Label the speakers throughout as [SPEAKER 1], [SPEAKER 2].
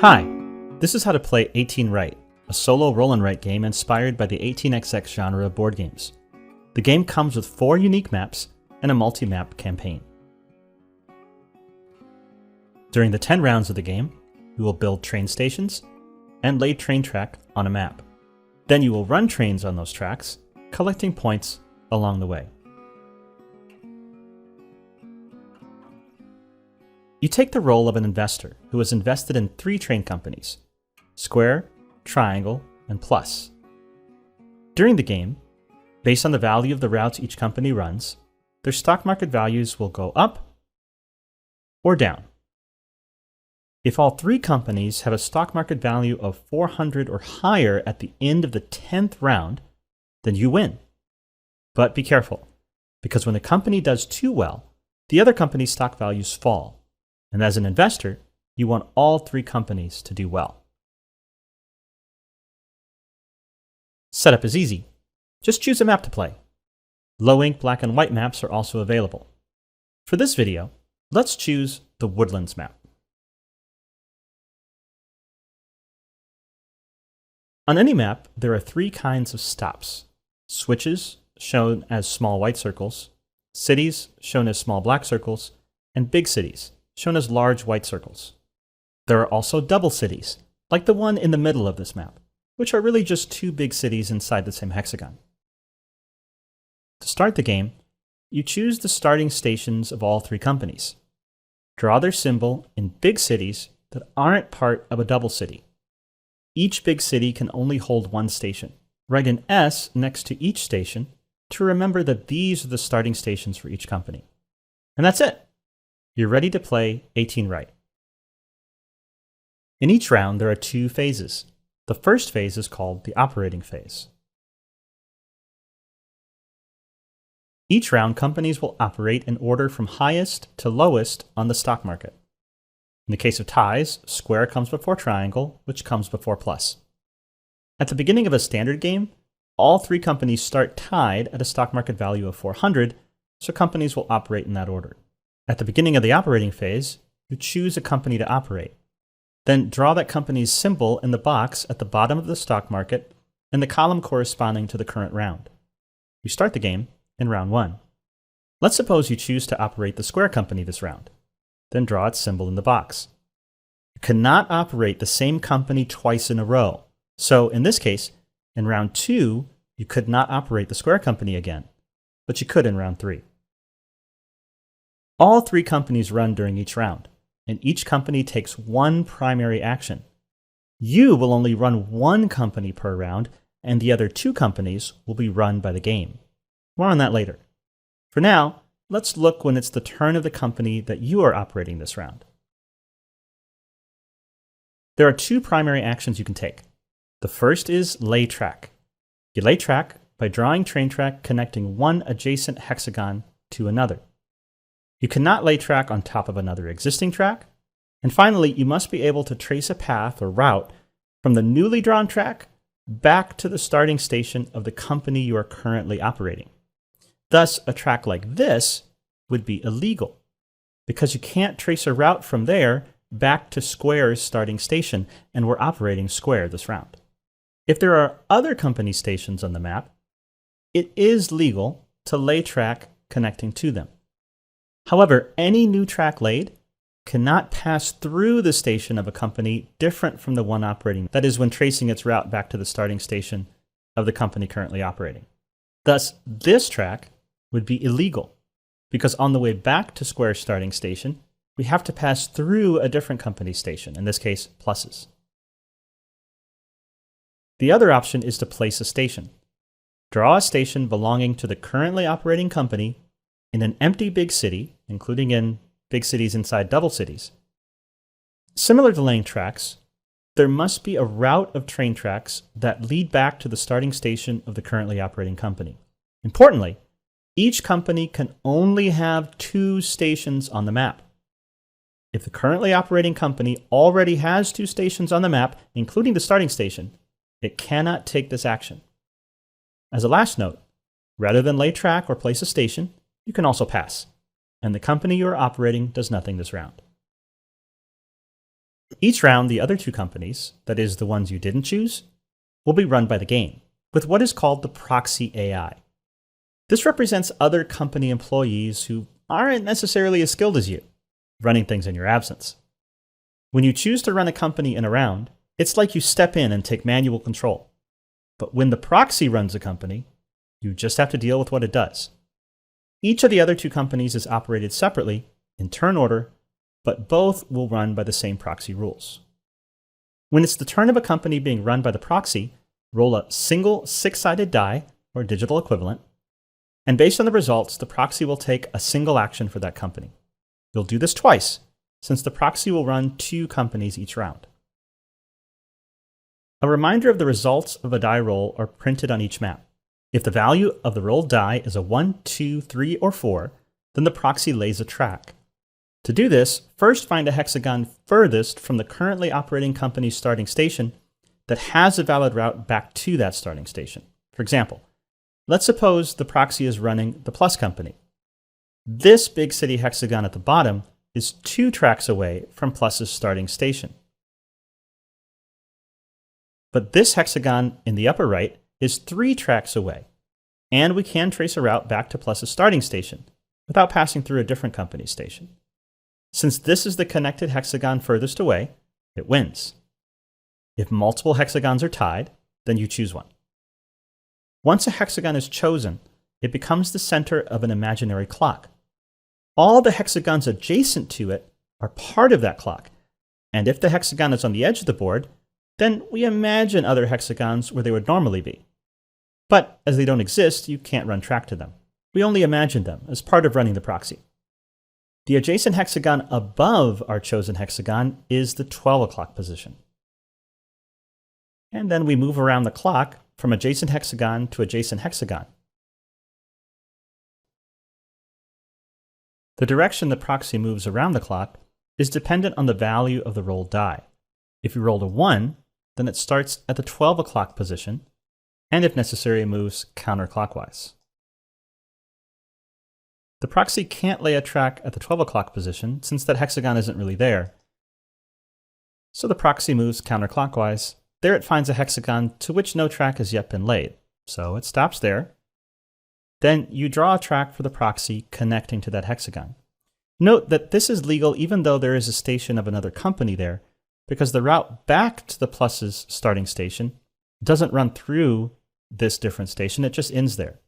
[SPEAKER 1] Hi, this is how to play 18Write, a solo roll and write game inspired by the 18xx genre of board games. The game comes with 4 unique maps and a multi-map campaign. During the 10 rounds of the game, you will build train stations and lay train track on a map. Then you will run trains on those tracks, collecting points along the way. You take the role of an investor who has invested in 3 train companies: Square, Triangle, and Plus. During the game, based on the value of the routes each company runs, their stock market values will go up or down. If all 3 companies have a stock market value of 400 or higher at the end of the 10th round, then you win. But be careful, because when the company does too well, the other company's stock values fall. And as an investor, you want all 3 companies to do well. Setup is easy. Just choose a map to play. Low-ink black and white maps are also available. For this video, let's choose the Woodlands map. On any map, there are 3 kinds of stops: switches, shown as small white circles, cities, shown as small black circles, and big cities, shown as large white circles. There are also double cities, like the one in the middle of this map, which are really just 2 big cities inside the same hexagon. To start the game, you choose the starting stations of all 3 companies. Draw their symbol in big cities that aren't part of a double city. Each big city can only hold 1 station. Write an S next to each station to remember that these are the starting stations for each company. And that's it! You're ready to play 18Write. In each round, there are 2 phases. The first phase is called the operating phase. Each round, companies will operate in order from highest to lowest on the stock market. In the case of ties, Square comes before Triangle, which comes before Plus. At the beginning of a standard game, all 3 companies start tied at a stock market value of 400, so companies will operate in that order. At the beginning of the operating phase, you choose a company to operate. Then draw that company's symbol in the box at the bottom of the stock market and the column corresponding to the current round. You start the game in round 1. Let's suppose you choose to operate the Square company this round. Then draw its symbol in the box. You cannot operate the same company twice in a row. So in this case, in round 2, you could not operate the Square company again, but you could in round 3. All 3 companies run during each round, and each company takes 1 primary action. You will only run 1 company per round, and the other 2 companies will be run by the game. More on that later. For now, let's look when it's the turn of the company that you are operating this round. There are 2 primary actions you can take. The first is lay track. You lay track by drawing train track connecting 1 adjacent hexagon to another. You cannot lay track on top of another existing track. And finally, you must be able to trace a path or route from the newly drawn track back to the starting station of the company you are currently operating. Thus, a track like this would be illegal, because you can't trace a route from there back to Square's starting station, and we're operating Square this round. If there are other company stations on the map, it is legal to lay track connecting to them. However, any new track laid cannot pass through the station of a company different from the one operating, that is, when tracing its route back to the starting station of the company currently operating. Thus, this track would be illegal, because on the way back to Square's starting station, we have to pass through a different company station, in this case, Plus's. The other option is to place a station. Draw a station belonging to the currently operating company in an empty big city, including in big cities inside double cities. Similar to laying tracks, there must be a route of train tracks that lead back to the starting station of the currently operating company. Importantly, each company can only have 2 stations on the map. If the currently operating company already has 2 stations on the map, including the starting station, it cannot take this action. As a last note, rather than lay track or place a station, you can also pass, and the company you are operating does nothing this round. Each round, the other two companies, that is, the ones you didn't choose, will be run by the game with what is called the Proxy AI. This represents other company employees who aren't necessarily as skilled as you, running things in your absence. When you choose to run a company in a round, it's like you step in and take manual control. But when the proxy runs a company, you just have to deal with what it does. Each of the other two companies is operated separately, in turn order, but both will run by the same proxy rules. When it's the turn of a company being run by the proxy, roll a single 6-sided die, or digital equivalent, and based on the results, the proxy will take a single action for that company. You'll do this twice, since the proxy will run 2 companies each round. A reminder of the results of a die roll are printed on each map. If the value of the rolled die is a 1, 2, 3, or 4, then the proxy lays a track. To do this, first find a hexagon furthest from the currently operating company's starting station that has a valid route back to that starting station. For example, let's suppose the proxy is running the plus company. This big city hexagon at the bottom is 2 tracks away from plus's starting station. But this hexagon in the upper right is 3 tracks away, and we can trace a route back to plus's starting station without passing through a different company's station. Since this is the connected hexagon furthest away, it wins. If multiple hexagons are tied, then you choose one. Once a hexagon is chosen, it becomes the center of an imaginary clock. All the hexagons adjacent to it are part of that clock, and if the hexagon is on the edge of the board, then we imagine other hexagons where they would normally be. But as they don't exist, you can't run track to them. We only imagine them as part of running the proxy. The adjacent hexagon above our chosen hexagon is the 12 o'clock position. And then we move around the clock from adjacent hexagon to adjacent hexagon. The direction the proxy moves around the clock is dependent on the value of the rolled die. If you rolled a 1, then it starts at the 12 o'clock position, and if necessary, moves counterclockwise. The proxy can't lay a track at the 12 o'clock position since that hexagon isn't really there. So the proxy moves counterclockwise. There it finds a hexagon to which no track has yet been laid, so it stops there. Then you draw a track for the proxy connecting to that hexagon. Note that this is legal even though there is a station of another company there, because the route back to the plus's starting station doesn't run through this different station, it just ends there.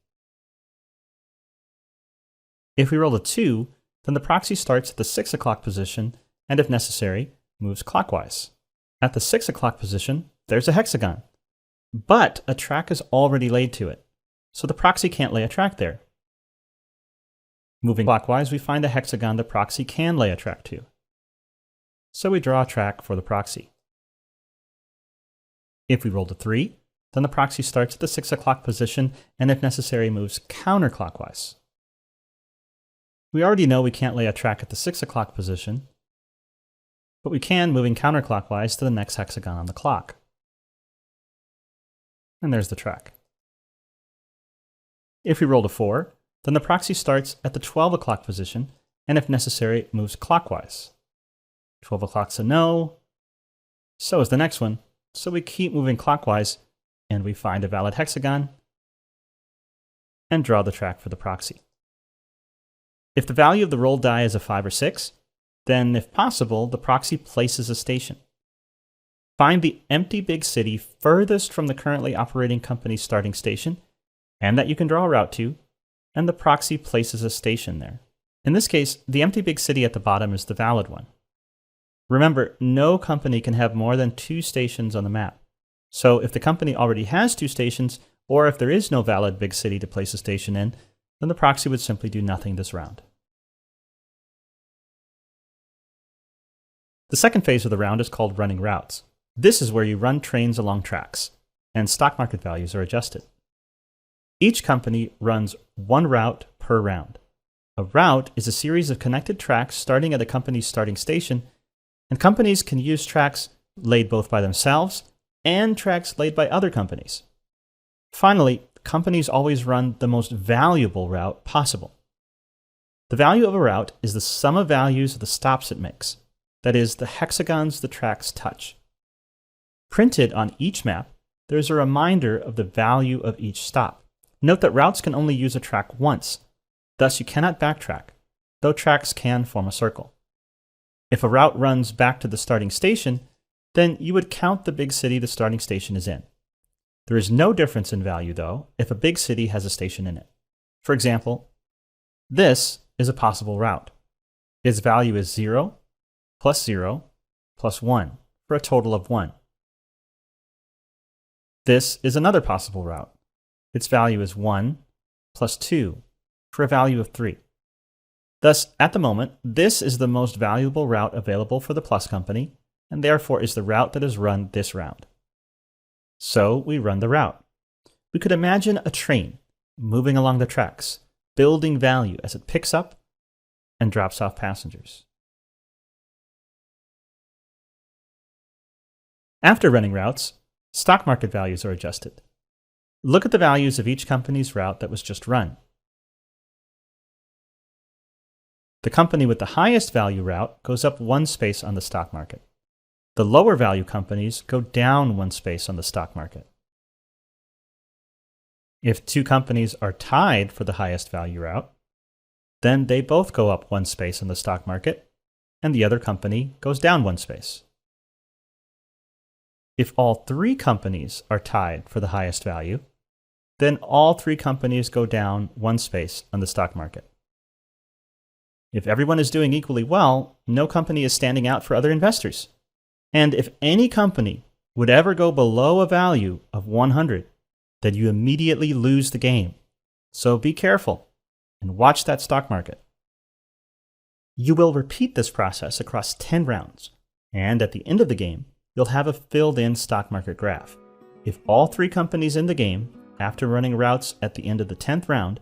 [SPEAKER 1] If we roll a 2, then the proxy starts at the 6 o'clock position and, if necessary, moves clockwise. At the 6 o'clock position, there's a hexagon, but a track is already laid to it, so the proxy can't lay a track there. Moving clockwise, we find a hexagon the proxy can lay a track to. So we draw a track for the proxy. If we rolled a 3, then the proxy starts at the 6 o'clock position and, if necessary, moves counterclockwise. We already know we can't lay a track at the 6 o'clock position, but we can moving counterclockwise to the next hexagon on the clock. And there's the track. If we rolled a 4, then the proxy starts at the 12 o'clock position and, if necessary, moves clockwise. 12 o'clock's a no, so is the next one, so we keep moving clockwise and we find a valid hexagon and draw the track for the proxy. If the value of the rolled die is a 5 or 6, then, if possible, the proxy places a station. Find the empty big city furthest from the currently operating company's starting station, and that you can draw a route to, and the proxy places a station there. In this case, the empty big city at the bottom is the valid one. Remember, no company can have more than 2 stations on the map. So if the company already has 2 stations, or if there is no valid big city to place a station in, then the proxy would simply do nothing this round. The second phase of the round is called running routes. This is where you run trains along tracks, and stock market values are adjusted. Each company runs 1 route per round. A route is a series of connected tracks starting at a company's starting station, and companies can use tracks laid both by themselves and tracks laid by other companies. Finally, companies always run the most valuable route possible. The value of a route is the sum of values of the stops it makes. that is, the hexagons the tracks touch. Printed on each map, there is a reminder of the value of each stop. Note that routes can only use a track once, thus you cannot backtrack, though tracks can form a circle. If a route runs back to the starting station, then you would count the big city the starting station is in. There is no difference in value, though, if a big city has a station in it. For example, this is a possible route. Its value is 0 plus 0 plus 1 for a total of 1. This is another possible route. Its value is 1 plus 2 for a value of 3. Thus, at the moment, this is the most valuable route available for the plus company, and therefore is the route that is run this round. So we run the route. We could imagine a train moving along the tracks, building value as it picks up and drops off passengers. After running routes, stock market values are adjusted. Look at the values of each company's route that was just run. The company with the highest value route goes up 1 space on the stock market. The lower value companies go down 1 space on the stock market. If 2 companies are tied for the highest value route, then they both go up 1 space on the stock market, and the other company goes down 1 space. If all 3 companies are tied for the highest value, then all 3 companies go down 1 space on the stock market. If everyone is doing equally well, no company is standing out for other investors. And if any company would ever go below a value of 100, then you immediately lose the game. So be careful and watch that stock market. You will repeat this process across 10 rounds, and at the end of the game, you'll have a filled-in stock market graph. If all 3 companies in the game, after running routes at the end of the 10th round,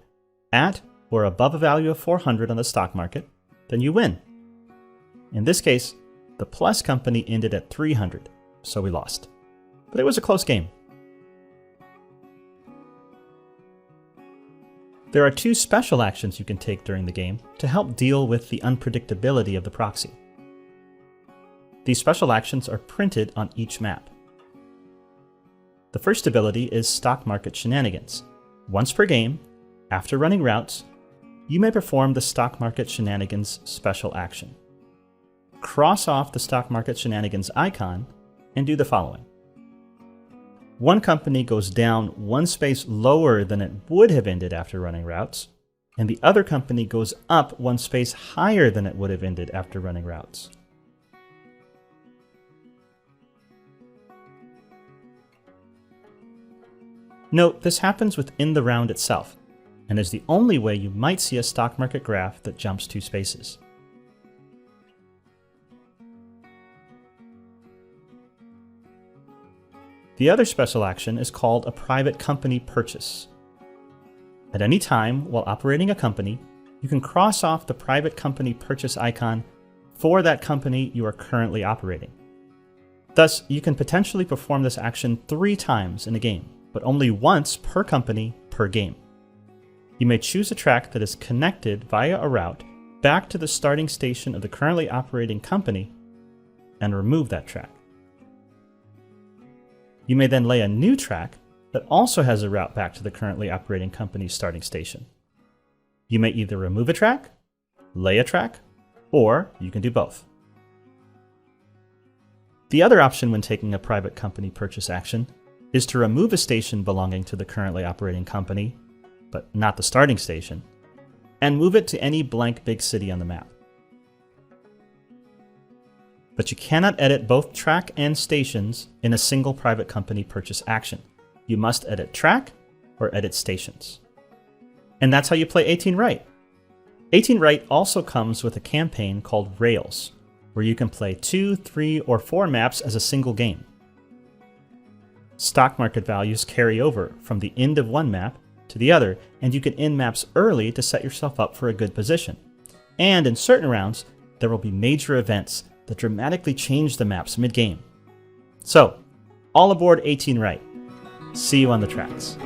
[SPEAKER 1] at or above a value of 400 on the stock market, then you win. In this case, the plus company ended at 300, so we lost. But it was a close game. There are 2 special actions you can take during the game to help deal with the unpredictability of the proxy. These special actions are printed on each map. The first ability is Stock Market Shenanigans. Once per game, after running routes, you may perform the Stock Market Shenanigans special action. Cross off the Stock Market Shenanigans icon and do the following. 1 company goes down 1 space lower than it would have ended after running routes, and the other company goes up 1 space higher than it would have ended after running routes. Note, this happens within the round itself, and is the only way you might see a stock market graph that jumps 2 spaces. The other special action is called a private company purchase. At any time while operating a company, you can cross off the private company purchase icon for that company you are currently operating. Thus, you can potentially perform this action 3 times in a game, but only once per company per game. You may choose a track that is connected via a route back to the starting station of the currently operating company and remove that track. You may then lay a new track that also has a route back to the currently operating company's starting station. You may either remove a track, lay a track, or you can do both. The other option when taking a private company purchase action is to remove a station belonging to the currently operating company, but not the starting station, and move it to any blank big city on the map. But you cannot edit both track and stations in a single private company purchase action. You must edit track or edit stations. And that's how you play 18Write. 18Write also comes with a campaign called Rails, where you can play 2, 3, or 4 maps as a single game. Stock market values carry over from the end of one map to the other, and you can end maps early to set yourself up for a good position. And in certain rounds, there will be major events that dramatically change the maps mid-game. So, all aboard 18Write. See you on the tracks.